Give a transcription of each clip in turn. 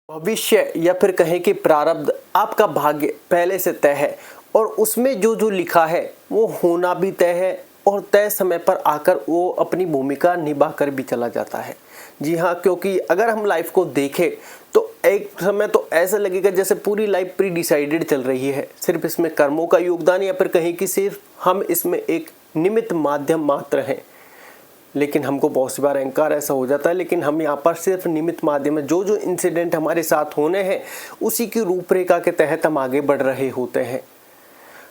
भविष्य या फिर कहें कि प्रारब्ध आपका भाग्य पहले से तय है और उसमें जो जो लिखा है वो होना भी तय है और तय समय पर आकर वो अपनी भूमिका निभा कर भी चला जाता है। जी हाँ, क्योंकि अगर हम लाइफ को देखें तो एक समय तो ऐसा लगेगा जैसे पूरी लाइफ प्री डिसाइडेड चल रही है, सिर्फ इसमें कर्मों का योगदान या फिर कहें कि सिर्फ हम इसमें एक निमित्त माध्यम मात्र हैं। लेकिन हमको बहुत सी बार अहंकार ऐसा हो जाता है, लेकिन हम यहाँ पर सिर्फ निमित्त माध्यम है। जो जो इंसिडेंट हमारे साथ होने हैं उसी की रूपरेखा के तहत हम आगे बढ़ रहे होते हैं।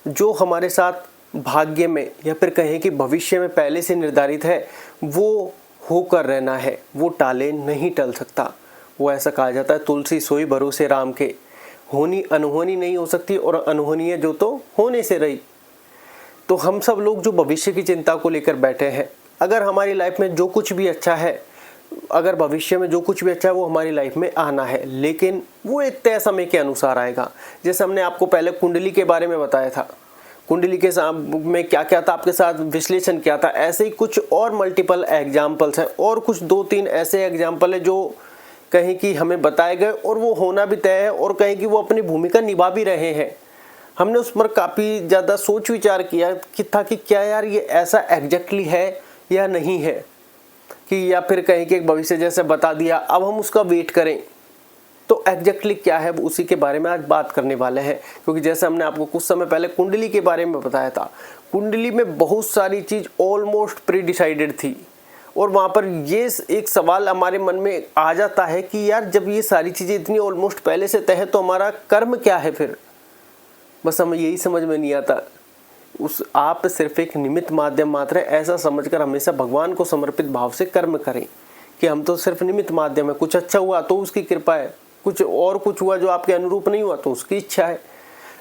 जो हमारे साथ भाग्य में या फिर कहें कि भविष्य में पहले से निर्धारित है वो होकर रहना है, वो टाले नहीं टल सकता। वो ऐसा कहा जाता है, तुलसी सोई भरोसे राम के, होनी अनहोनी नहीं हो सकती और अनहोनी है जो तो होने से रही। तो हम सब लोग जो भविष्य की चिंता को लेकर बैठे हैं, अगर हमारी लाइफ में जो कुछ भी अच्छा है, अगर भविष्य में जो कुछ भी अच्छा है वो हमारी लाइफ में आना है, लेकिन वो एक तय समय के अनुसार आएगा। जैसे हमने आपको पहले कुंडली के बारे में बताया था, कुंडली के में क्या क्या था आपके साथ विश्लेषण किया था, ऐसे ही कुछ और मल्टीपल एग्जाम्पल्स हैं और कुछ 2-3 ऐसे एग्जाम्पल है जो कहीं कि हमें बताए गए और वो होना भी तय है और कहीं कि वो अपनी भूमिका निभा भी रहे हैं। हमने उस पर काफ़ी ज़्यादा सोच विचार किया कि था कि क्या यार ये ऐसा एग्जैक्टली है या नहीं है, कि या फिर कहीं कि एक भविष्य जैसे बता दिया, अब हम उसका वेट करें तो एग्जैक्टली क्या है उसी के बारे में आज बात करने वाले हैं। क्योंकि जैसे हमने आपको कुछ समय पहले कुंडली के बारे में बताया था, कुंडली में बहुत सारी चीज़ ऑलमोस्ट प्री डिसाइडेड थी और वहाँ पर ये एक सवाल हमारे मन में आ जाता है कि यार जब ये सारी चीज़ें इतनी ऑलमोस्ट पहले से तय है तो हमारा कर्म क्या है फिर। बस हमें यही समझ में नहीं आता। उस आप सिर्फ एक निमित्त माध्यम मात्र है, ऐसा समझकर हमेशा भगवान को समर्पित भाव से कर्म करें कि हम तो सिर्फ निमित्त माध्यम है। कुछ अच्छा हुआ तो उसकी कृपा है, कुछ हुआ जो आपके अनुरूप नहीं हुआ तो उसकी इच्छा है।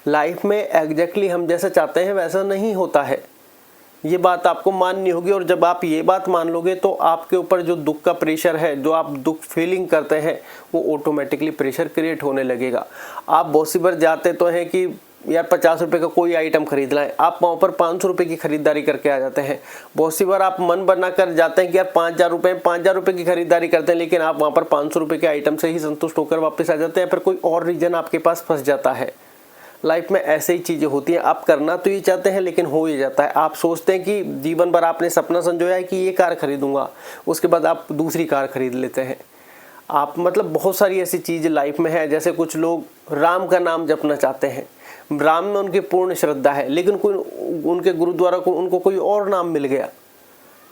लाइफ में एग्जैक्टली हम जैसा चाहते हैं वैसा नहीं होता है, ये बात आपको माननी होगी। और जब आप ये बात मान लोगे तो आपके ऊपर जो दुख का प्रेशर है, जो आप दुख फीलिंग करते हैं, वो ऑटोमेटिकली प्रेशर क्रिएट होने लगेगा। आप बहुत सी बार जाते तो हैं कि यार 50 रुपये का कोई आइटम खरीद लाएं, आप वहाँ पर 500 रुपये की खरीदारी करके आ जाते हैं। बहुत सी बार आप मन बना कर जाते हैं कि यार 5,000 रुपये की खरीदारी करते हैं, लेकिन आप वहाँ पर 500 रुपये के आइटम से ही संतुष्ट होकर वापस आ जाते हैं, फिर कोई और रीज़न आपके पास फंस जाता है। लाइफ में ऐसे ही चीज़ें होती हैं, आप करना तो ये चाहते हैं लेकिन हो ही जाता है। आप सोचते हैं कि जीवन भर आपने सपना संजोया है कि ये कार खरीदूंगा, उसके बाद आप दूसरी कार खरीद लेते हैं। आप मतलब बहुत सारी ऐसी चीज़ लाइफ में है। जैसे कुछ लोग राम का नाम जपना चाहते हैं, राम में उनकी पूर्ण श्रद्धा है, लेकिन कोई उनके गुरुद्वारा को उनको कोई और नाम मिल गया।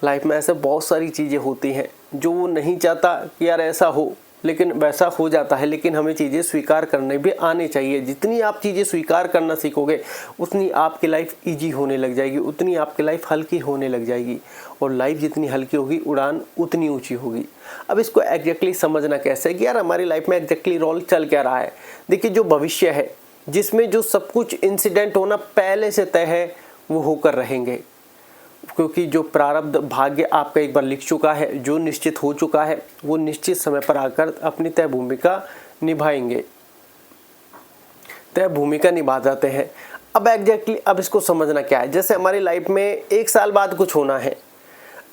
लाइफ में ऐसे बहुत सारी चीज़ें होती हैं जो वो नहीं चाहता कि यार ऐसा हो, लेकिन वैसा हो जाता है। लेकिन हमें चीज़ें स्वीकार करने भी आने चाहिए। जितनी आप चीज़ें स्वीकार करना सीखोगे उतनी आपकी लाइफ ईजी होने लग जाएगी, उतनी आपकी लाइफ हल्की होने लग जाएगी और लाइफ जितनी हल्की होगी उड़ान उतनी ऊंची होगी। अब इसको एग्जैक्टली समझना कैसे है कि यार हमारी लाइफ में एग्जैक्टली रोल चल क्या रहा है। देखिए, जो भविष्य है जिसमें जो सब कुछ इंसिडेंट होना पहले से तय है वो होकर रहेंगे, क्योंकि जो प्रारब्ध भाग्य आपका एक बार लिख चुका है, जो निश्चित हो चुका है, वो निश्चित समय पर आकर अपनी तय भूमिका निभाएंगे, तय भूमिका निभा जाते हैं। अब एग्जैक्टली अब इसको समझना क्या है। जैसे हमारी लाइफ में 1 साल बाद कुछ होना है,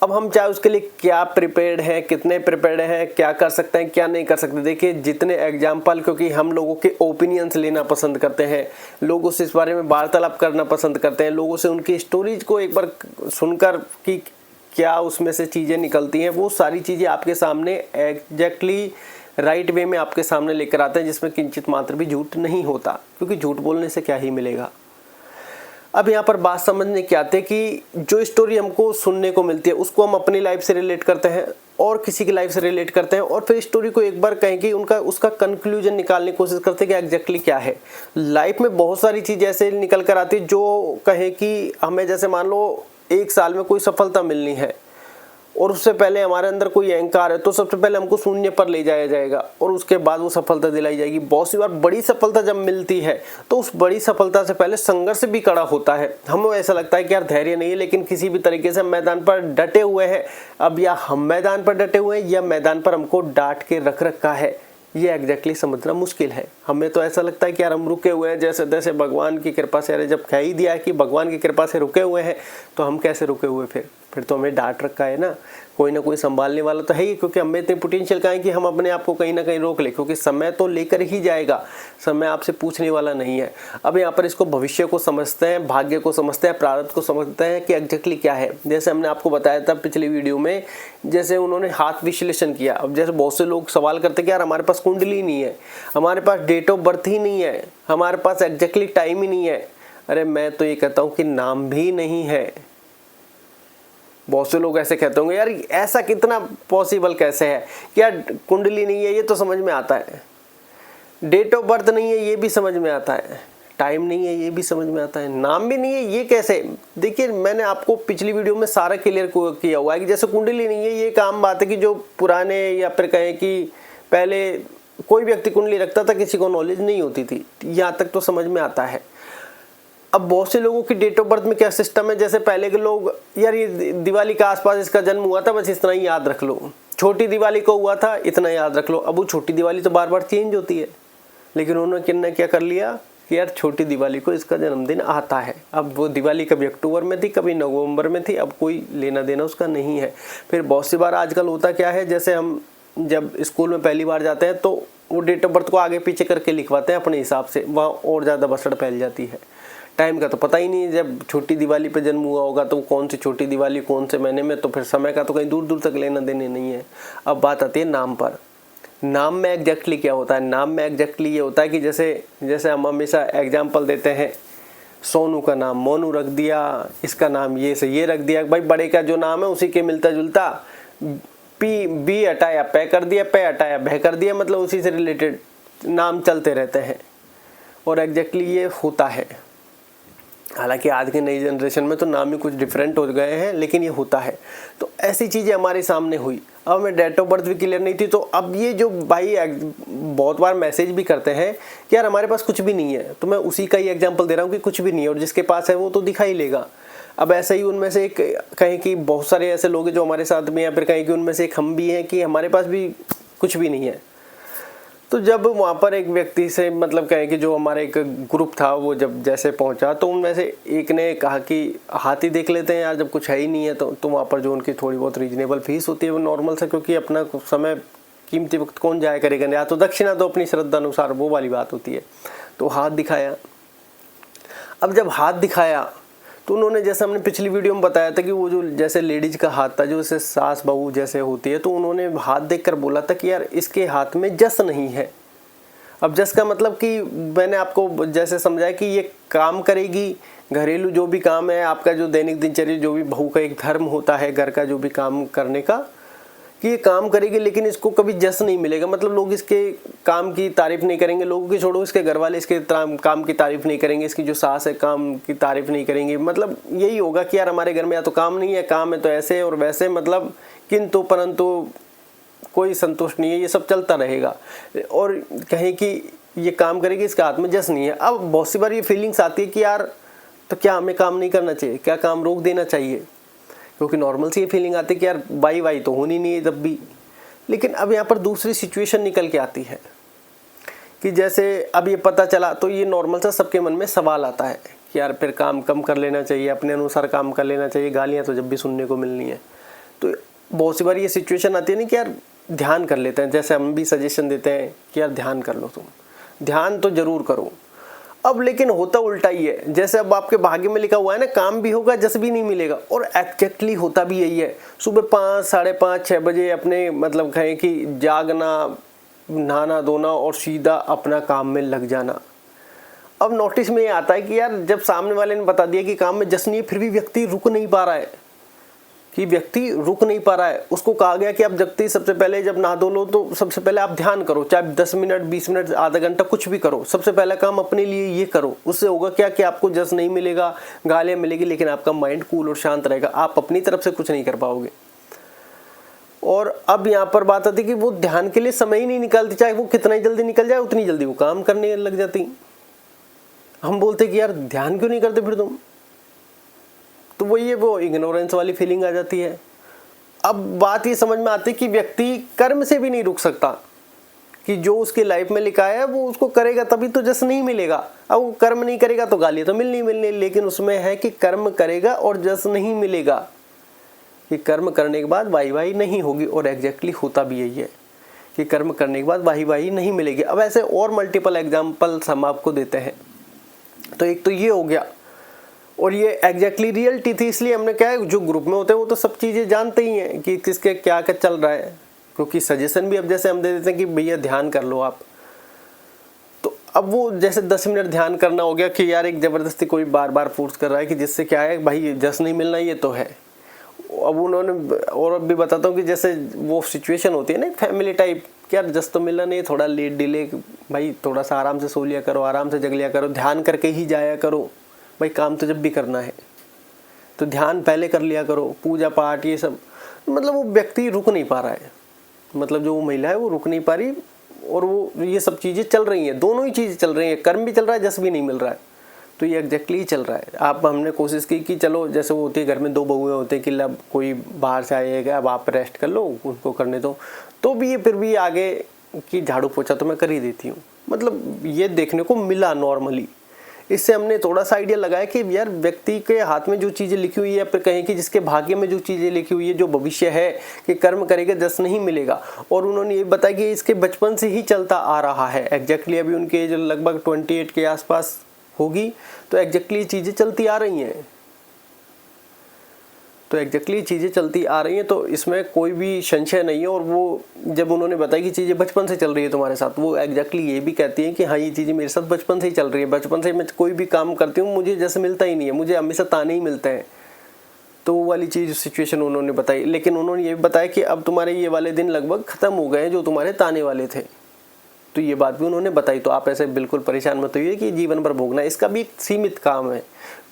अब हम चाहे उसके लिए क्या प्रिपेयर्ड हैं, कितने प्रिपेयर्ड हैं, क्या कर सकते हैं, क्या नहीं कर सकते। देखिए, जितने एग्जाम्पल, क्योंकि हम लोगों के ओपिनियंस लेना पसंद करते हैं, लोगों से इस बारे में वार्तालाप करना पसंद करते हैं, लोगों से उनकी स्टोरीज को एक बार सुनकर कि क्या उसमें से चीज़ें निकलती हैं, वो सारी चीज़ें आपके सामने एग्जैक्टली राइट वे में आपके सामने लेकर आते हैं, जिसमें किंचित मात्र भी झूठ नहीं होता, क्योंकि झूठ बोलने से क्या ही मिलेगा। अब यहाँ पर बात समझने की आती है कि जो स्टोरी हमको सुनने को मिलती है उसको हम अपनी लाइफ से रिलेट करते हैं और किसी की लाइफ से रिलेट करते हैं और फिर स्टोरी को एक बार कहें कि उसका कंक्लूजन निकालने की कोशिश करते हैं कि एग्जैक्टली क्या है। लाइफ में बहुत सारी चीज़ ऐसे निकल कर आती है जो कहें कि हमें, जैसे मान लो 1 साल में कोई सफलता मिलनी है और उससे पहले हमारे अंदर कोई अहंकार है, तो सबसे पहले हमको शून्य पर ले जाया जाएगा और उसके बाद वो सफलता दिलाई जाएगी। बहुत सी बार बड़ी सफलता जब मिलती है तो उस बड़ी सफलता से पहले संघर्ष भी कड़ा होता है। हमें ऐसा लगता है कि यार धैर्य नहीं है, लेकिन किसी भी तरीके से हम मैदान पर डटे हुए हैं। अब या हम मैदान पर डटे हुए हैं या मैदान पर हमको डांट के रख रखा है, ये एग्जैक्टली समझना मुश्किल है। हमें तो ऐसा लगता है कि यार हम रुके हुए हैं, जैसे तैसे भगवान की कृपा से। अरे जब कह ही दिया है कि भगवान की कृपा से रुके हुए हैं तो हम कैसे रुके हुए फिर। फिर तो हमें डांट रखा है ना कोई संभालने वाला तो है ही, क्योंकि हमें इतने पोटेंशियल का है कि हम अपने आप को कहीं ना कहीं रोक ले, क्योंकि समय तो लेकर ही जाएगा, समय आपसे पूछने वाला नहीं है। अब यहाँ पर इसको भविष्य को समझते हैं, भाग्य को समझते हैं, प्रारब्ध को समझते हैं कि एग्जैक्टली क्या है। जैसे हमने आपको बताया था पिछली वीडियो में, जैसे उन्होंने हाथ विश्लेषण किया। अब जैसे बहुत से लोग सवाल करते कि यार हमारे पास कुंडली नहीं है, हमारे पास डेट ऑफ बर्थ ही नहीं है, हमारे पास एग्जैक्टली टाइम ही नहीं है। अरे मैं तो ये कहता हूँ कि नाम भी नहीं है। बहुत से लोग ऐसे कहते होंगे यार ऐसा कितना पॉसिबल कैसे है कि यार कुंडली नहीं है, ये तो समझ में आता है, डेट ऑफ बर्थ नहीं है ये भी समझ में आता है, टाइम नहीं है ये भी समझ में आता है, नाम भी नहीं है ये कैसे। देखिए मैंने आपको पिछली वीडियो में सारा क्लियर किया हुआ है कि जैसे कुंडली नहीं है ये एक आम बात है कि जो पुराने या फिर कहें कि पहले कोई व्यक्ति कुंडली रखता था, किसी को नॉलेज नहीं होती थी, यहाँ तक तो समझ में आता है। अब बहुत से लोगों की डेट ऑफ बर्थ में क्या सिस्टम है, जैसे पहले के लोग यार ये दिवाली के आसपास इसका जन्म हुआ था, बस इतना ही याद रख लो, छोटी दिवाली को हुआ था इतना याद रख लो। अब वो छोटी दिवाली तो बार बार चेंज होती है, लेकिन उन्होंने क्या कर लिया कि यार छोटी दिवाली को इसका जन्मदिन आता है। अब वो दिवाली कभी अक्टूबर में थी, कभी नवंबर में थी, अब कोई लेना देना उसका नहीं है। फिर बहुत सी बार आजकल होता क्या है, जैसे हम जब स्कूल में पहली बार जाते हैं तो वो डेट ऑफ बर्थ को आगे पीछे करके लिखवाते हैं अपने हिसाब से, वहाँ और ज़्यादा बसड़ फैल जाती है। टाइम का तो पता ही नहीं, जब छोटी दिवाली पे जन्म हुआ होगा तो कौन सी छोटी दिवाली कौन से महीने में, तो फिर समय का तो कहीं दूर दूर तक लेना देने नहीं है। अब बात आती है नाम पर। नाम में एग्जैक्टली क्या होता है, नाम में एग्जैक्टली ये होता है कि जैसे हम हमेशा एग्जाम्पल देते हैं, सोनू का नाम मोनू रख दिया, इसका नाम ये से ये रख दिया, भाई बड़े का जो नाम है उसी के मिलता जुलता, बी हटाया पे कर दिया, पे हटाया भे कर दिया, मतलब उसी से रिलेटेड नाम चलते रहते हैं और एग्जैक्टली ये होता है। हालांकि आज की नई जनरेशन में तो नाम ही कुछ डिफरेंट हो गए हैं, लेकिन ये होता है। तो ऐसी चीज़ें हमारे सामने हुई। अब हमें डेट ऑफ बर्थ भी क्लियर नहीं थी, तो अब ये जो भाई बहुत बार मैसेज भी करते हैं कि यार हमारे पास कुछ भी नहीं है, तो मैं उसी का ही एग्जांपल दे रहा हूँ कि कुछ भी नहीं है, और जिसके पास है वो तो दिखा ही लेगा। अब ऐसे ही उनमें से एक कहें कि बहुत सारे ऐसे लोग हैं जो हमारे साथ में, या फिर कहें कि उनमें से एक हम भी हैं कि हमारे पास भी कुछ भी नहीं है। तो जब वहाँ पर एक व्यक्ति से मतलब कहें कि जो हमारा एक ग्रुप था वो जब जैसे पहुँचा, तो उनमें से एक ने कहा कि हाथी देख लेते हैं यार, जब कुछ है ही नहीं है तो वहाँ पर जो उनकी थोड़ी बहुत रीजनेबल फीस होती है वो नॉर्मल से, क्योंकि अपना समय कीमती वक्त कौन जाया करेगा, या तो दक्षिणा तो अपनी श्रद्धा अनुसार, वो वाली बात होती है। तो हाथ दिखाया। अब जब हाथ दिखाया तो उन्होंने, जैसे हमने पिछली वीडियो में बताया था कि वो जो जैसे लेडीज का हाथ था जो जैसे सास बहू जैसे होती है, तो उन्होंने हाथ देखकर बोला था कि यार इसके हाथ में जस नहीं है। अब जस का मतलब कि मैंने आपको जैसे समझाया कि ये काम करेगी, घरेलू जो भी काम है आपका, जो दैनिक दिनचर्या, जो भी बहू का एक धर्म होता है घर का जो भी काम करने का, कि ये काम करेगी, लेकिन इसको कभी जस नहीं मिलेगा। मतलब लोग इसके काम की तारीफ नहीं करेंगे, लोगों की छोड़ो, इसके घर वाले इसके काम की तारीफ नहीं करेंगे, इसकी जो सास है काम की तारीफ नहीं करेंगे। मतलब यही होगा कि यार हमारे घर में या तो काम नहीं है, काम है तो ऐसे और वैसे, मतलब किंतु परंतु कोई संतुष्ट नहीं है, ये सब चलता रहेगा। और कहें कि ये काम करेगी, इसके हाथ में जस नहीं है। अब बहुत सी बार ये फीलिंग्स आती है कि यार तो क्या हमें काम नहीं करना चाहिए, क्या काम रोक देना चाहिए, क्योंकि नॉर्मल सी ये फीलिंग आती है कि यार बाई तो होनी नहीं है जब भी। लेकिन अब यहाँ पर दूसरी सिचुएशन निकल के आती है कि जैसे अब ये पता चला, तो ये नॉर्मल सा सबके मन में सवाल आता है कि यार फिर काम कम कर लेना चाहिए, अपने अनुसार काम कर लेना चाहिए, गालियाँ तो जब भी सुनने को मिलनी है। तो बहुत सी बार ये सिचुएशन आती है ना कि यार ध्यान कर लेते हैं, जैसे हम भी सजेशन देते हैं कि यार ध्यान कर लो, तुम ध्यान तो जरूर करो। अब लेकिन होता उल्टा ही है, जैसे अब आपके भाग्य में लिखा हुआ है ना काम भी होगा जस भी नहीं मिलेगा, और एग्जैक्टली होता भी यही है। सुबह 5, साढ़े 5, 6 बजे अपने मतलब कहें कि जागना, नहाना धोना और सीधा अपना काम में लग जाना। अब नोटिस में ये आता है कि यार जब सामने वाले ने बता दिया कि काम में जस नहीं है, फिर भी व्यक्ति रुक नहीं पा रहा है, उसको कहा गया कि आप जगते सबसे पहले जब नहा धो लो तो सबसे पहले आप ध्यान करो, चाहे 10 मिनट 20 मिनट आधा घंटा कुछ भी करो, सबसे पहला काम अपने लिए ये करो। उससे होगा क्या कि आपको जस नहीं मिलेगा, गालियाँ मिलेगी, लेकिन आपका माइंड कूल और शांत रहेगा, आप अपनी तरफ से कुछ नहीं कर पाओगे। और अब यहाँ पर बात आती है कि वो ध्यान के लिए समय ही नहीं निकालती, चाहे वो कितना ही जल्दी निकल जाए उतनी जल्दी वो काम करने लग जाती। हम बोलते कि यार ध्यान क्यों नहीं करते फिर तुम, तो वो इग्नोरेंस वाली फीलिंग आ जाती है। अब बात ये समझ में आती है कि व्यक्ति कर्म से भी नहीं रुक सकता, कि जो उसकी लाइफ में लिखा है वो उसको करेगा तभी तो जस नहीं मिलेगा। अब वो कर्म नहीं करेगा तो गालियाँ तो मिलनी, लेकिन उसमें है कि कर्म करेगा और जस नहीं मिलेगा। कि कर्म करने के बाद वाही वाही नहीं होगी, और एग्जैक्टली होता भी यही है कि कर्म करने के बाद वाही वाही नहीं मिलेगी। अब ऐसे और मल्टीपल एग्जाम्पल्स हम आपको देते हैं। तो एक तो ये हो गया, और ये एग्जैक्टली रियलिटी थी, इसलिए हमने क्या है, जो ग्रुप में होते हैं वो तो सब चीज़ें जानते ही हैं कि किसके क्या क्या चल रहा है, क्योंकि सजेशन भी अब जैसे हम दे देते हैं कि भैया ध्यान कर लो आप, तो अब वो जैसे 10 मिनट ध्यान करना हो गया कि यार एक ज़बरदस्ती कोई बार बार फोर्स कर रहा है कि जिससे क्या है भाई जस नहीं मिलना, ये तो है। अब उन्होंने, और अब भी बताता हूँ कि जैसे वो सिचुएशन होती है ना फैमिली टाइप, क्या जस तो मिलना नहीं, थोड़ा लेट डिले, भाई थोड़ा सा आराम से सो लिया करो, आराम से जग लिया करो, ध्यान करके ही जाया करो, भाई काम तो जब भी करना है तो ध्यान पहले कर लिया करो, पूजा पाठ ये सब। मतलब वो व्यक्ति रुक नहीं पा रहा है, मतलब जो वो महिला है वो रुक नहीं पा रही, और वो ये सब चीज़ें चल रही हैं, दोनों ही चीज़ें चल रही हैं, कर्म भी चल रहा है, जस भी नहीं मिल रहा है, तो ये एग्जैक्टली चल रहा है। आप हमने कोशिश की कि चलो जैसे वो होती है घर में 2 बहुएं होते हैं कि अब कोई बाहर से आएगा, अब आप रेस्ट कर लो, उनको करने दो, तो भी ये फिर भी आगे की झाड़ू पोछा तो मैं कर ही देती हूँ। मतलब ये देखने को मिला नॉर्मली। इससे हमने थोड़ा सा आइडिया लगाया कि यार व्यक्ति के हाथ में जो चीज़ें लिखी हुई है, फिर कहें कि जिसके भाग्य में जो चीज़ें लिखी हुई है, जो भविष्य है कि कर्म करेगा जस नहीं मिलेगा, और उन्होंने ये बताया कि इसके बचपन से ही चलता आ रहा है। एग्जैक्टली अभी उनके एज लगभग 28 के आसपास होगी, तो एग्जैक्टली चीज़ें चलती आ रही हैं, तो एग्जैक्टली चीज़ें चलती आ रही हैं, तो इसमें कोई भी संशय नहीं है। और वो जब उन्होंने बताया कि चीज़ें बचपन से चल रही है तुम्हारे साथ, वो एग्जैक्टली ये भी कहती हैं कि हाँ ये चीज़ें मेरे साथ बचपन से ही चल रही है, बचपन से मैं कोई भी काम करती हूँ मुझे जैसे मिलता ही नहीं है, मुझे हमेशा ताने ही मिलते हैं। तो वो वाली चीज़ सिचुएशन उन्होंने बताई, लेकिन उन्होंने ये भी बताया कि अब तुम्हारे ये वाले दिन लगभग ख़त्म हो गए हैं जो तुम्हारे ताने वाले थे, तो ये बात भी उन्होंने बताई। तो आप ऐसे बिल्कुल परेशान मत होइए कि जीवन भर भोगना, इसका भी एक सीमित काम है,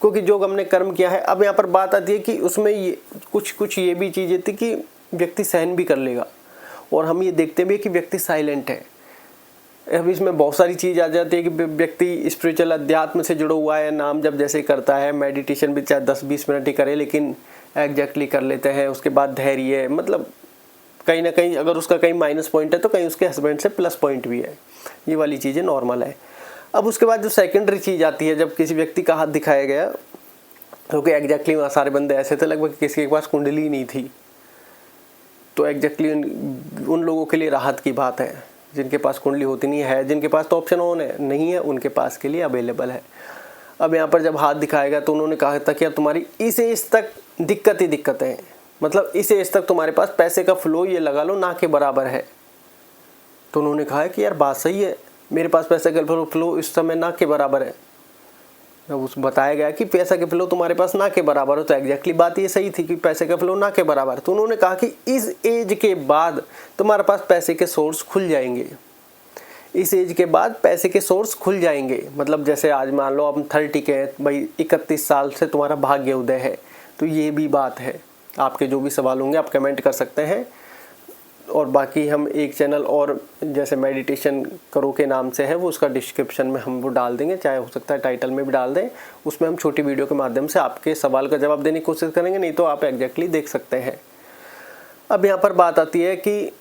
क्योंकि जो हमने कर्म किया है। अब यहाँ पर बात आती है कि उसमें ये कुछ ये भी चीज़ें थी कि व्यक्ति सहन भी कर लेगा, और हम ये देखते भी कि व्यक्ति साइलेंट है। अब इसमें बहुत सारी चीज़ आ जाती है कि व्यक्ति स्पिरिचुअल अध्यात्म से जुड़ा हुआ है, नाम जब जैसे करता है, मेडिटेशन भी चाहे 10-20 मिनट ही करे लेकिन एग्जैक्टली कर लेते हैं। उसके बाद धैर्य, मतलब कहीं ना कहीं अगर उसका कहीं माइनस पॉइंट है तो कहीं उसके हस्बैंड से प्लस पॉइंट भी है, ये वाली चीज़ें नॉर्मल है। अब उसके बाद जो सेकेंडरी चीज़ आती है, जब किसी व्यक्ति का हाथ दिखाया गया, क्योंकि एग्जैक्टली वहाँ सारे बंदे ऐसे थे लगभग किसी के पास कुंडली नहीं थी, तो एग्जैक्टली उन लोगों के लिए राहत की बात है जिनके पास कुंडली होती नहीं है, जिनके पास तो ऑप्शन ऑन है नहीं है, उनके पास के लिए अवेलेबल है। अब यहाँ पर जब हाथ दिखाएगा तो उन्होंने कहा था कि यार तुम्हारी इस एज तक दिक्कत ही दिक्कत है, मतलब इस एज तक तुम्हारे पास पैसे का फ्लो ये लगा लो ना के बराबर है। तो उन्होंने कहा कि यार बात सही है, मेरे पास पैसे का फ्लो इस समय ना के बराबर है। जब उस बताया गया कि पैसा के फ्लो तुम्हारे पास ना के बराबर हो, तो एग्जैक्टली बात ये सही थी कि पैसे का फ्लो ना के बराबर। तो उन्होंने कहा कि इस एज के बाद तुम्हारे पास पैसे के सोर्स खुल जाएंगे, इस एज के बाद पैसे के सोर्स खुल जाएंगे। मतलब जैसे आज मान लो आप 30 के हैं भाई, 31 साल से तुम्हारा भाग्य उदय है, तो ये भी बात है। आपके जो भी सवाल होंगे आप कमेंट कर सकते हैं, और बाकी हम एक चैनल और जैसे मेडिटेशन करो के नाम से है, वो उसका डिस्क्रिप्शन में हम वो डाल देंगे, चाहे हो सकता है टाइटल में भी डाल दें। उसमें हम छोटी वीडियो के माध्यम से आपके सवाल का जवाब देने की कोशिश करेंगे, नहीं तो आप एग्जैक्टली देख सकते हैं। अब यहाँ पर बात आती है कि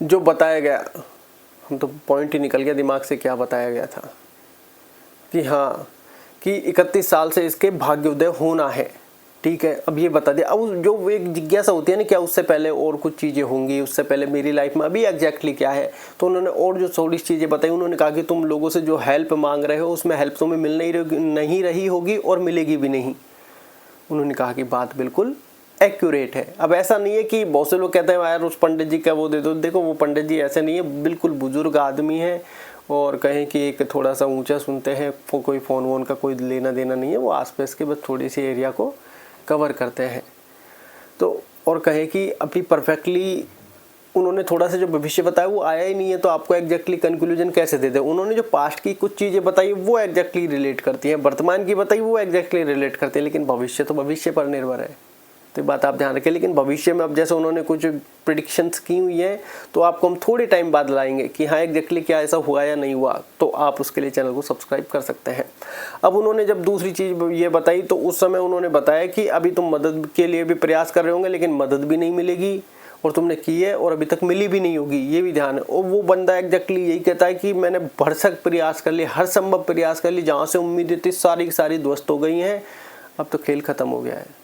जो बताया गया, हम तो पॉइंट ही निकल गया दिमाग से, क्या बताया गया था कि हाँ कि 31 साल से इसके भाग्योदय होना है, ठीक है। अब ये बता दिया। अब जो एक जिज्ञासा होती है ना, क्या उससे पहले और कुछ चीज़ें होंगी, उससे पहले मेरी लाइफ में अभी एग्जैक्टली क्या है, तो उन्होंने और जो थोड़ी चीज़ें बताई। उन्होंने कहा कि तुम लोगों से जो हेल्प मांग रहे हो उसमें हेल्प तुम्हें मिल नहीं रही होगी और मिलेगी भी नहीं। उन्होंने कहा कि बात बिल्कुल एक्यूरेट है। अब ऐसा नहीं है कि बहुत से लोग कहते हैं यार उस पंडित जी का वो दे दो, देखो वो पंडित जी ऐसे नहीं है, बिल्कुल बुजुर्ग आदमी है, और कहें कि एक थोड़ा सा ऊंचा सुनते हैं, कोई फ़ोन वोन का कोई लेना देना नहीं है, वो आसपास के बस थोड़ी सी एरिया को कवर करते हैं। तो और कहें कि अभी परफेक्टली उन्होंने थोड़ा सा जो भविष्य बताया वो आया ही नहीं है, तो आपको एग्जैक्टली कंक्लूजन कैसे दे दे। उन्होंने जो पास्ट की कुछ चीज़ें बताई वो एग्जैक्टली रिलेट करती हैं, वर्तमान की बताई वो एग्जैक्टली रिलेट करती है, लेकिन भविष्य तो भविष्य पर निर्भर है, तो बात आप ध्यान रखें। लेकिन भविष्य में अब जैसे उन्होंने कुछ प्रिडिक्शंस की हुई हैं, तो आपको हम थोड़े टाइम बाद लाएंगे कि हाँ एग्जैक्टली क्या ऐसा हुआ या नहीं हुआ, तो आप उसके लिए चैनल को सब्सक्राइब कर सकते हैं। अब उन्होंने जब दूसरी चीज़ ये बताई, तो उस समय उन्होंने बताया कि अभी तुम मदद के लिए भी प्रयास कर रहे होंगे, लेकिन मदद भी नहीं मिलेगी, और तुमने की है और अभी तक मिली भी नहीं होगी, ये भी ध्यान है। और वो बंदा एग्जैक्टली यही कहता है कि मैंने भरसक प्रयास कर लिए, हर संभव प्रयास कर ली, जहाँ से उम्मीदें थी सारी की सारी ध्वस्त हो गई हैं, अब तो खेल ख़त्म हो गया है।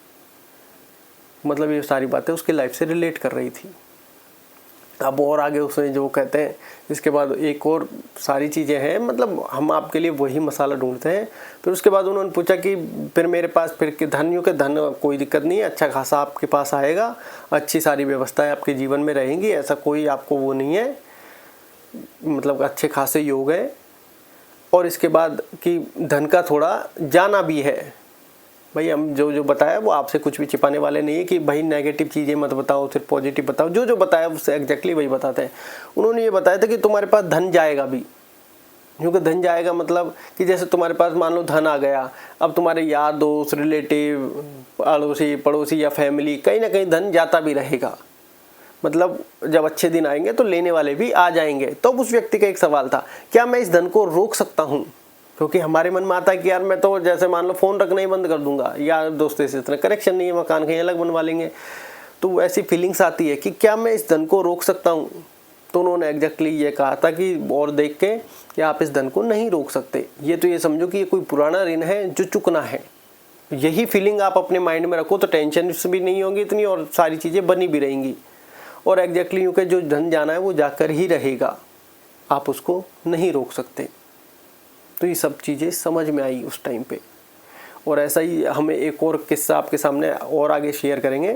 मतलब ये सारी बातें उसकी लाइफ से रिलेट कर रही थी। अब और आगे उसने जो कहते हैं, इसके बाद एक और सारी चीज़ें हैं, मतलब हम आपके लिए वही मसाला ढूंढते हैं। फिर उसके बाद उन्होंने पूछा कि फिर मेरे पास फिर कि धन कोई दिक्कत नहीं है, अच्छा खासा आपके पास आएगा, अच्छी सारी व्यवस्थाएं आपके जीवन में रहेंगी, ऐसा कोई आपको वो नहीं है, मतलब अच्छे खासे योग है। और इसके बाद कि धन का थोड़ा जाना भी है। भाई हम जो बताया वो आपसे कुछ भी छिपाने वाले नहीं है कि भाई नेगेटिव चीज़ें मत बताओ, सिर्फ पॉजिटिव बताओ। जो बताया उससे एग्जैक्टली वही बताते हैं। उन्होंने ये बताया था कि तुम्हारे पास धन जाएगा भी, क्योंकि धन जाएगा मतलब कि जैसे तुम्हारे पास मान लो धन आ गया, अब तुम्हारे यार दोस्त, रिलेटिव, अड़ोसी पड़ोसी या फैमिली, कहीं ना कहीं धन जाता भी रहेगा। मतलब जब अच्छे दिन आएंगे तो लेने वाले भी आ जाएंगे। तो उस व्यक्ति का एक सवाल था, क्या मैं इस धन को रोक सकता हूँ? क्योंकि हमारे मन में आता है कि यार मैं तो जैसे मान लो फ़ोन रखना ही बंद कर दूंगा, यार दोस्तों से इतना कनेक्शन नहीं है, मकान कहीं अलग बनवा लेंगे। तो ऐसी फीलिंग्स आती है कि क्या मैं इस धन को रोक सकता हूँ? तो उन्होंने एग्जैक्टली ये कहा था कि और देख के कि आप इस धन को नहीं रोक सकते। ये तो ये समझो कि ये कोई पुराना ऋण है जो चुकना है। यही फीलिंग आप अपने माइंड में रखो तो टेंशन भी नहीं होगी इतनी, और सारी चीज़ें बनी भी रहेंगी। और एग्जैक्टली क्योंकि जो धन जाना है वो जाकर ही रहेगा, आप उसको नहीं रोक सकते। तो ये सब चीज़ें समझ में आई उस टाइम पे। और ऐसा ही हमें एक और किस्सा आपके सामने और आगे शेयर करेंगे।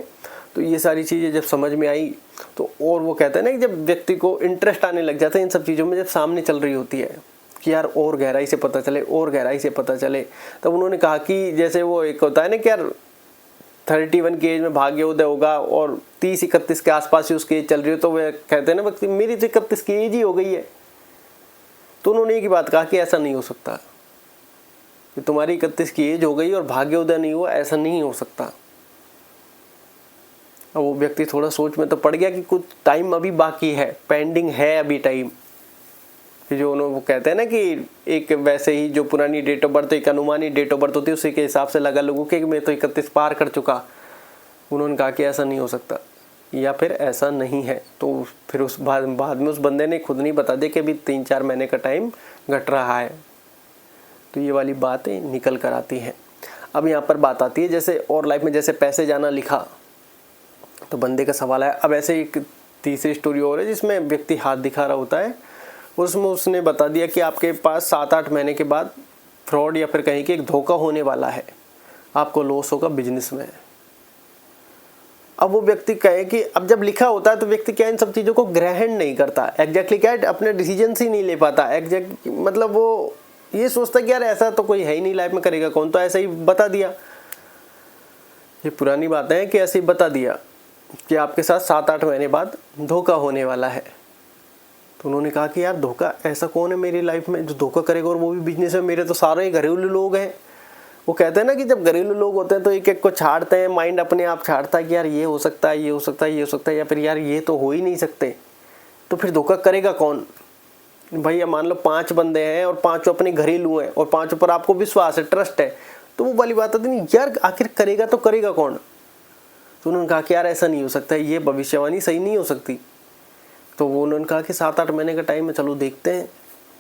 तो ये सारी चीज़ें जब समझ में आई तो, और वो कहते हैं ना कि जब व्यक्ति को इंटरेस्ट आने लग जाता है इन सब चीज़ों में, जब सामने चल रही होती है कि यार और गहराई से पता चले, और गहराई से पता चले, तब उन्होंने कहा कि जैसे वो एक होता है ना कि यार 31 की एज में भाग्योदय होगा और 30-31 के आसपास ही उसकी एज चल रही हो, तो वे कहते हैं ना व्यक्ति मेरी तो 31 की एज ही हो गई है। तो उन्होंने एक ही बात कहा कि ऐसा नहीं हो सकता कि तुम्हारी 31 की एज हो गई और भाग्योदय नहीं हुआ, ऐसा नहीं हो सकता। अब वो व्यक्ति थोड़ा सोच में तो पड़ गया कि कुछ टाइम अभी बाकी है, पेंडिंग है अभी टाइम। कि जो उन्होंने वो कहते हैं ना कि एक वैसे ही जो पुरानी डेट ऑफ बर्थ, एक अनुमानी डेट ऑफ बर्थ होती है, उसी के हिसाब से लगा लोगों के मैं तो 31 पार कर चुका। उन्होंने कहा कि ऐसा नहीं हो सकता या फिर ऐसा नहीं है। तो फिर उस बाद में उस बंदे ने खुद नहीं बता दिया कि अभी 3-4 महीने का टाइम घट रहा है। तो ये वाली बातें निकल कर आती हैं। अब यहाँ पर बात आती है जैसे और लाइफ में जैसे पैसे जाना लिखा, तो बंदे का सवाल है। अब ऐसे एक तीसरी स्टोरी और है जिसमें व्यक्ति हाथ दिखा रहा होता है, उसमें उसने बता दिया कि आपके पास 7-8 महीने के बाद फ्रॉड या फिर कहीं कि एक धोखा होने वाला है, आपको लॉस होगा बिजनेस में। अब वो व्यक्ति कहे कि अब जब लिखा होता है तो व्यक्ति क्या इन सब चीज़ों को ग्रहण नहीं करता, एग्जैक्टली क्या है अपने डिसीजन ही नहीं ले पाता। एग्जैक्ट मतलब वो ये सोचता कि यार ऐसा तो कोई है ही नहीं लाइफ में, करेगा कौन, तो ऐसा ही बता दिया। ये पुरानी बातें हैं कि ऐसे ही बता दिया कि आपके साथ 7-8 महीने बाद धोखा होने वाला है। तो उन्होंने कहा कि यार धोखा ऐसा कौन है मेरी लाइफ में जो धोखा करेगा, और वो भी बिजनेस में। मेरे तो सारे घरेलू लोग हैं। वो कहते हैं ना कि जब घरेलू लोग होते हैं तो एक एक को छाड़ते हैं, माइंड अपने आप छाड़ता है कि यार ये हो सकता है, ये हो सकता है, ये हो सकता है, या फिर यार ये तो हो ही नहीं सकते। तो फिर धोखा करेगा कौन? भैया मान लो 5 बंदे हैं और 5 अपने घरेलू हैं और 5 पर आपको विश्वास है, ट्रस्ट है, तो वो वाली बात आती नहीं यार आखिर करेगा तो करेगा कौन। तो उन्होंने कहा कि यार ऐसा नहीं हो सकता, ये भविष्यवाणी सही नहीं हो सकती। तो वो उन्होंने कहा कि 7-8 महीने का टाइम है, चलो देखते हैं।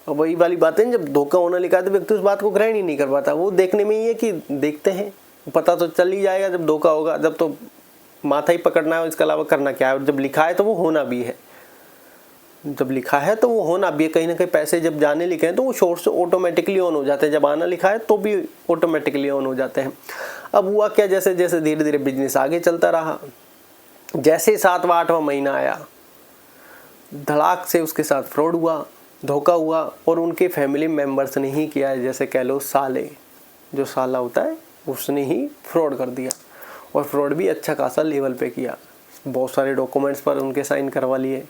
और वही वाली बातें, जब धोखा होना लिखा है तो व्यक्ति उस बात को ग्रहण ही नहीं कर पाता। वो देखने में ही है कि देखते हैं, पता तो चल ही जाएगा जब धोखा होगा, जब तो माथा ही पकड़ना है, इसके अलावा करना क्या है। और जब लिखा है तो वो होना भी है, जब लिखा है तो वो होना भी है। कहीं ना कहीं पैसे जब जाने लिखे हैं तो वो शोर से ऑटोमेटिकली ऑन हो जाते हैं, जब आना लिखा है तो भी ऑटोमेटिकली ऑन हो जाते हैं। अब हुआ क्या, जैसे जैसे धीरे धीरे बिजनेस आगे चलता रहा, जैसे 7वां-8वां महीना आया, धड़ाक से उसके साथ फ्रॉड हुआ, धोखा हुआ। और उनके फैमिली मेम्बर्स ने ही किया है, जैसे कह लो साले, जो साला होता है उसने ही फ्रॉड कर दिया। और फ्रॉड भी अच्छा खासा लेवल पे किया, बहुत सारे डॉक्यूमेंट्स पर उनके साइन करवा लिए।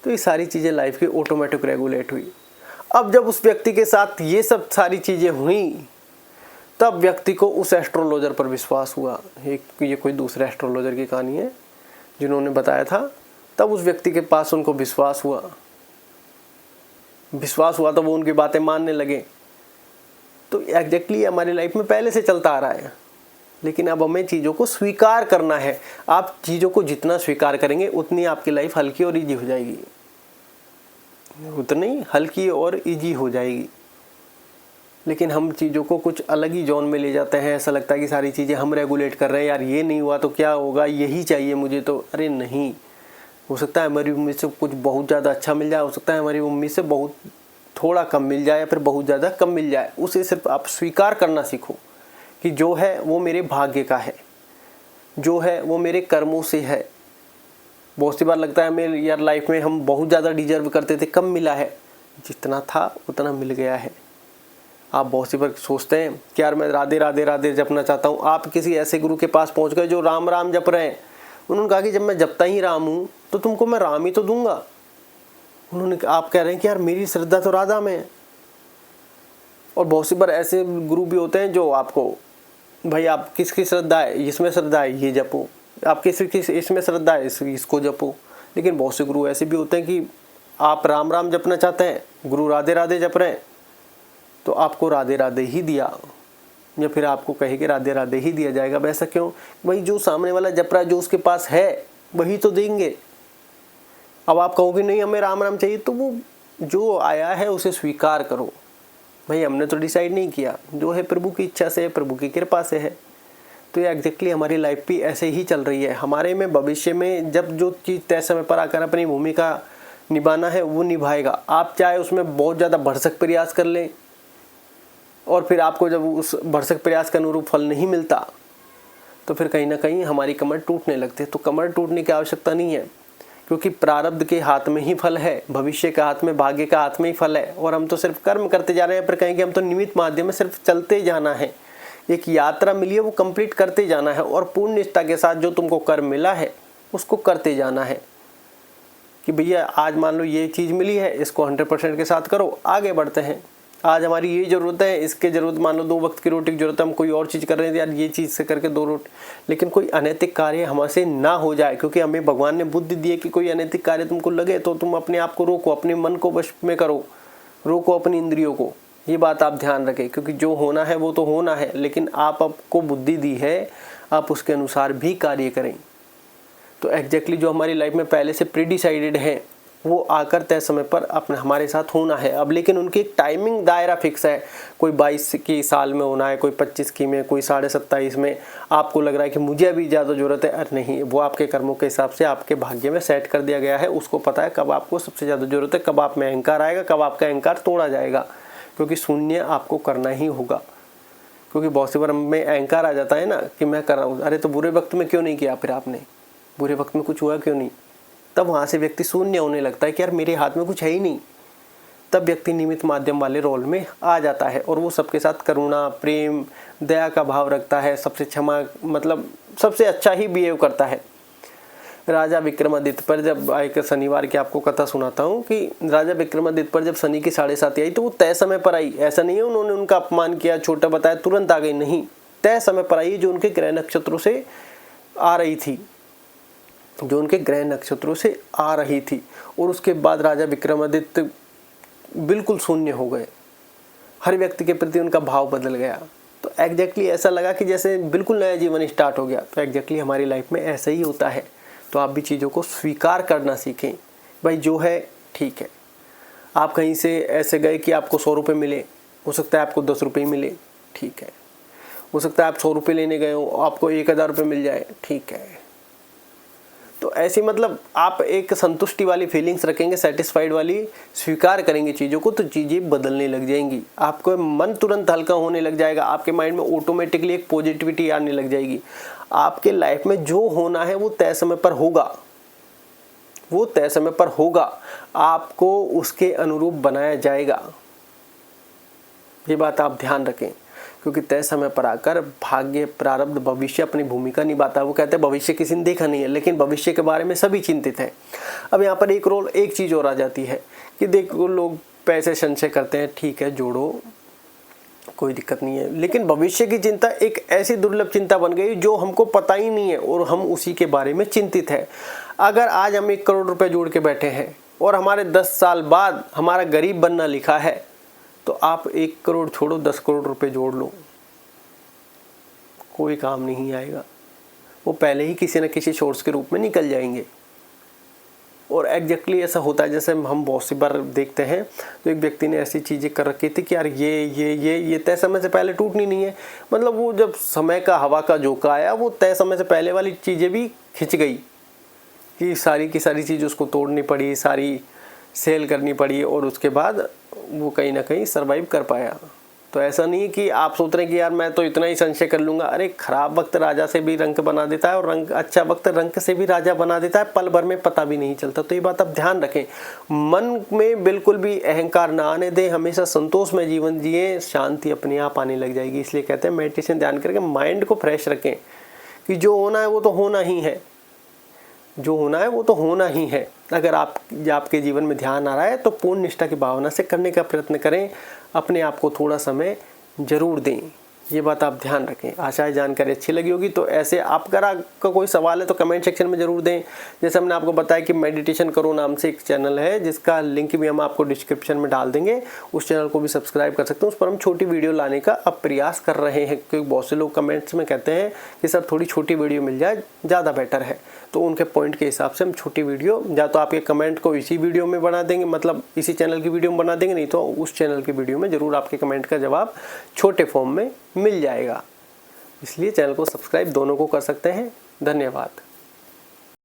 तो ये सारी चीज़ें लाइफ की ऑटोमेटिक रेगुलेट हुई। अब जब उस व्यक्ति के साथ ये सब सारी चीज़ें हुई, तब व्यक्ति को उस एस्ट्रोलॉजर पर विश्वास हुआ। ये कोई दूसरे एस्ट्रोलॉजर की कहानी है जिन्होंने बताया था। तब उस व्यक्ति के पास उनको विश्वास हुआ तो वो उनकी बातें मानने लगे। तो एग्जैक्टली हमारी लाइफ में पहले से चलता आ रहा है, लेकिन अब हमें चीज़ों को स्वीकार करना है। आप चीज़ों को जितना स्वीकार करेंगे उतनी आपकी लाइफ हल्की और ईजी हो जाएगी, उतनी हल्की और ईजी हो जाएगी। लेकिन हम चीज़ों को कुछ अलग ही जोन में ले जाते हैं। ऐसा लगता है कि सारी चीज़ें हम रेगुलेट कर रहे हैं, यार ये नहीं हुआ तो क्या होगा, यही चाहिए मुझे तो। अरे नहीं, हो सकता है हमारी उम्मीद से कुछ बहुत ज़्यादा अच्छा मिल जाए, हो सकता है हमारी उम्मीद से बहुत थोड़ा कम मिल जाए या फिर बहुत ज़्यादा कम मिल जाए। उसे सिर्फ आप स्वीकार करना सीखो कि जो है वो मेरे भाग्य का है, जो है वो मेरे कर्मों से है। बहुत सी बार लगता है हमें यार लाइफ में हम बहुत ज़्यादा डिजर्व करते थे, कम मिला है, जितना था उतना मिल गया है। आप बहुत सी बार सोचते हैं कि यार मैं राधे राधे राधे जपना चाहता हूँ। आप किसी ऐसे गुरु के पास पहुँच गए जो राम राम जप रहे हैं। उन्होंने कहा कि जब मैं जपता ही राम हूँ तो तुमको मैं राम ही तो दूंगा। आप कह रहे हैं कि यार मेरी श्रद्धा तो राधा में है। और बहुत सी बार ऐसे गुरु भी होते हैं जो आपको, भाई आप किसकी श्रद्धा है, इसमें श्रद्धा है ये जपो, आप किसी इसमें श्रद्धा है इसको जपो। लेकिन बहुत से गुरु ऐसे भी होते हैं कि आप राम राम जपना चाहते हैं, गुरु राधे राधे जप रहे हैं, तो आपको राधे राधे ही दिया, या फिर आपको कहे कि राधे राधे ही दिया जाएगा। वैसा क्यों? भाई जो सामने वाला जप रहा है, जो उसके पास है वही तो देंगे। अब आप कहोगे नहीं हमें राम राम चाहिए, तो वो जो आया है उसे स्वीकार करो। भाई हमने तो डिसाइड नहीं किया, जो है प्रभु की इच्छा से है, प्रभु की कृपा से है। तो ये एग्जैक्टली हमारी लाइफ भी ऐसे ही चल रही है। हमारे में भविष्य में जब जो चीज़ तय समय पर आकर अपनी भूमिका निभाना है वो निभाएगा। आप चाहे उसमें बहुत ज़्यादा भरसक प्रयास कर लें और फिर आपको जब उस भरसक प्रयास के अनुरूप फल नहीं मिलता तो फिर कहीं ना कहीं हमारी कमर टूटने लगती है। तो कमर टूटने की आवश्यकता नहीं है, क्योंकि प्रारब्ध के हाथ में ही फल है, भविष्य के हाथ में, भाग्य के हाथ में ही फल है। और हम तो सिर्फ कर्म करते जा रहे हैं। पर कहेंगे हम तो निमित्त माध्यम में सिर्फ चलते जाना है, एक यात्रा मिली है वो कंप्लीट करते जाना है और पूर्ण निष्ठा के साथ जो तुमको कर्म मिला है उसको करते जाना है। कि भैया आज मान लो ये चीज़ मिली है, इसको 100% के साथ करो, आगे बढ़ते हैं। आज हमारी ये ज़रूरत है, इसके ज़रूरत मान लो 2 वक्त की रोटी की ज़रूरत है, हम कोई और चीज़ कर रहे हैं, यार ये चीज़ से करके 2 रोटी। लेकिन कोई अनैतिक कार्य हमसे ना हो जाए, क्योंकि हमें भगवान ने बुद्धि दी है कि कोई अनैतिक कार्य तुमको लगे तो तुम अपने आप को रोको, अपने मन को वश में करो, रोको अपनी इंद्रियों को। ये बात आप ध्यान रखें, क्योंकि जो होना है वो तो होना है, लेकिन आपको बुद्धि दी है, आप उसके अनुसार भी कार्य करें। तो एग्जैक्टली जो हमारी लाइफ में पहले से प्री डिसाइडेड है वो आकर तय समय पर अपने हमारे साथ होना है। अब लेकिन उनकी एक टाइमिंग दायरा फिक्स है, कोई 22 की साल में होना है, कोई 25 की में, कोई 27.5 में। आपको लग रहा है कि मुझे अभी ज़्यादा ज़रूरत है, अरे नहीं, वो आपके कर्मों के हिसाब से आपके भाग्य में सेट कर दिया गया है। उसको पता है कब आपको सबसे ज़्यादा ज़रूरत है, कब आप में अहंकार आएगा, कब आपका अहंकार तोड़ा जाएगा, क्योंकि शून्य आपको करना ही होगा। क्योंकि बहुत सी बार में अहंकार आ जाता है ना कि मैं कर रहा हूँ, अरे तो बुरे वक्त में क्यों नहीं किया, फिर आपने बुरे वक्त में कुछ हुआ क्यों नहीं, तब वहाँ से व्यक्ति शून्य होने लगता है कि यार मेरे हाथ में कुछ है ही नहीं। तब व्यक्ति निमित्त माध्यम वाले रोल में आ जाता है और वो सबके साथ करुणा, प्रेम, दया का भाव रखता है, सबसे क्षमा, मतलब सबसे अच्छा ही बिहेव करता है। राजा विक्रमादित्य पर जब एक शनिवार की आपको कथा सुनाता हूँ कि राजा विक्रमादित्य पर जब शनि की 7.5 आई तो वो तय समय पर आई। ऐसा नहीं है उन्होंने उनका अपमान किया, छोटा बताया, तुरंत आ गई, नहीं, तय समय पर आई, जो उनके ग्रह नक्षत्रों से आ रही थी, जो उनके ग्रह नक्षत्रों से आ रही थी। और उसके बाद राजा विक्रमादित्य बिल्कुल शून्य हो गए, हर व्यक्ति के प्रति उनका भाव बदल गया। तो एग्जैक्टली ऐसा लगा कि जैसे बिल्कुल नया जीवन स्टार्ट हो गया। तो एग्जैक्टली हमारी लाइफ में ऐसा ही होता है। तो आप भी चीज़ों को स्वीकार करना सीखें। भाई जो है ठीक है। आप कहीं से ऐसे गए कि आपको 100 रुपये मिले, हो सकता है आपको 10 रुपये मिले, ठीक है। हो सकता है आप 100 रुपये लेने गए हो, आपको 1000 रुपये मिल जाए, ठीक है। तो ऐसी मतलब आप एक संतुष्टि वाली फीलिंग्स रखेंगे, सेटिस्फाइड वाली, स्वीकार करेंगे चीज़ों को, तो चीज़ें बदलने लग जाएंगी। आपको मन तुरंत हल्का होने लग जाएगा, आपके माइंड में ऑटोमेटिकली एक पॉजिटिविटी आने लग जाएगी। आपके लाइफ में जो होना है वो तय समय पर होगा, वो तय समय पर होगा, आपको उसके अनुरूप बनाया जाएगा। ये बात आप ध्यान रखें, क्योंकि तय समय पर आकर भाग्य, प्रारब्ध, भविष्य अपनी भूमिका निभाता है। वो कहते हैं भविष्य किसी ने देखा नहीं है, लेकिन भविष्य के बारे में सभी चिंतित हैं। अब यहाँ पर एक चीज़ और आ जाती है कि देखो लोग पैसे संचय करते हैं, ठीक है, जोड़ो, कोई दिक्कत नहीं है, लेकिन भविष्य की चिंता एक ऐसी दुर्लभ चिंता बन गई जो हमको पता ही नहीं है और हम उसी के बारे में चिंतित है। अगर आज हम 1 करोड़ रुपए जोड़ के बैठे हैं और हमारे 10 साल बाद हमारा गरीब बनना लिखा है, तो आप 1 करोड़ छोड़ो, 10 करोड़ रुपए जोड़ लो, कोई काम नहीं आएगा। वो पहले ही किसी न किसी सोर्स के रूप में निकल जाएंगे। और एग्जैक्टली ऐसा होता है जैसे हम बहुत सी बार देखते हैं तो एक व्यक्ति ने ऐसी चीज़ें कर रखी थी कि यार ये तय समय से पहले टूटनी नहीं है। मतलब वो जब समय का हवा का झोंका आया वो तय समय से पहले वाली चीज़ें भी खिंच गई कि सारी की सारी चीज़ उसको तोड़नी पड़ी, सारी सेल करनी पड़ी और उसके बाद वो कहीं ना कहीं सरवाइव कर पाया। तो ऐसा नहीं है कि आप सोच रहे हैं कि यार मैं तो इतना ही संशय कर लूँगा। अरे खराब वक्त राजा से भी रंक बना देता है और अच्छा वक्त रंक से भी राजा बना देता है, पल भर में पता भी नहीं चलता। तो ये बात आप ध्यान रखें, मन में बिल्कुल भी अहंकार ना आने दें, हमेशा संतोष में जीवन जिए, शांति अपने आप आने लग जाएगी। इसलिए कहते हैं मेडिटेशन ध्यान करके माइंड को फ्रेश रखें कि जो होना है वो तो होना ही है, जो होना है वो तो होना ही है। अगर आपके जीवन में ध्यान आ रहा है तो पूर्ण निष्ठा की भावना से करने का प्रयत्न करें, अपने आप को थोड़ा समय जरूर दें। ये बात आप ध्यान रखें। आशा है जानकारी अच्छी लगी होगी। तो ऐसे आपका कोई सवाल है तो कमेंट सेक्शन में ज़रूर दें। जैसे हमने आपको बताया कि मेडिटेशन करो नाम से एक चैनल है जिसका लिंक भी हम आपको डिस्क्रिप्शन में डाल देंगे, उस चैनल को भी सब्सक्राइब कर सकते हैं। उस पर हम छोटी वीडियो लाने का अब प्रयास कर रहे हैं, क्योंकि बहुत से लोग कमेंट्स में कहते हैं कि सर थोड़ी छोटी वीडियो मिल जाए ज़्यादा बेटर है। तो उनके पॉइंट के हिसाब से हम छोटी वीडियो या तो आपके कमेंट को इसी वीडियो में बना देंगे, मतलब इसी चैनल की वीडियो में बना देंगे, नहीं तो उस चैनल की वीडियो में ज़रूर आपके कमेंट का जवाब छोटे फॉर्म में मिल जाएगा। इसलिए चैनल को सब्सक्राइब दोनों को कर सकते हैं। धन्यवाद।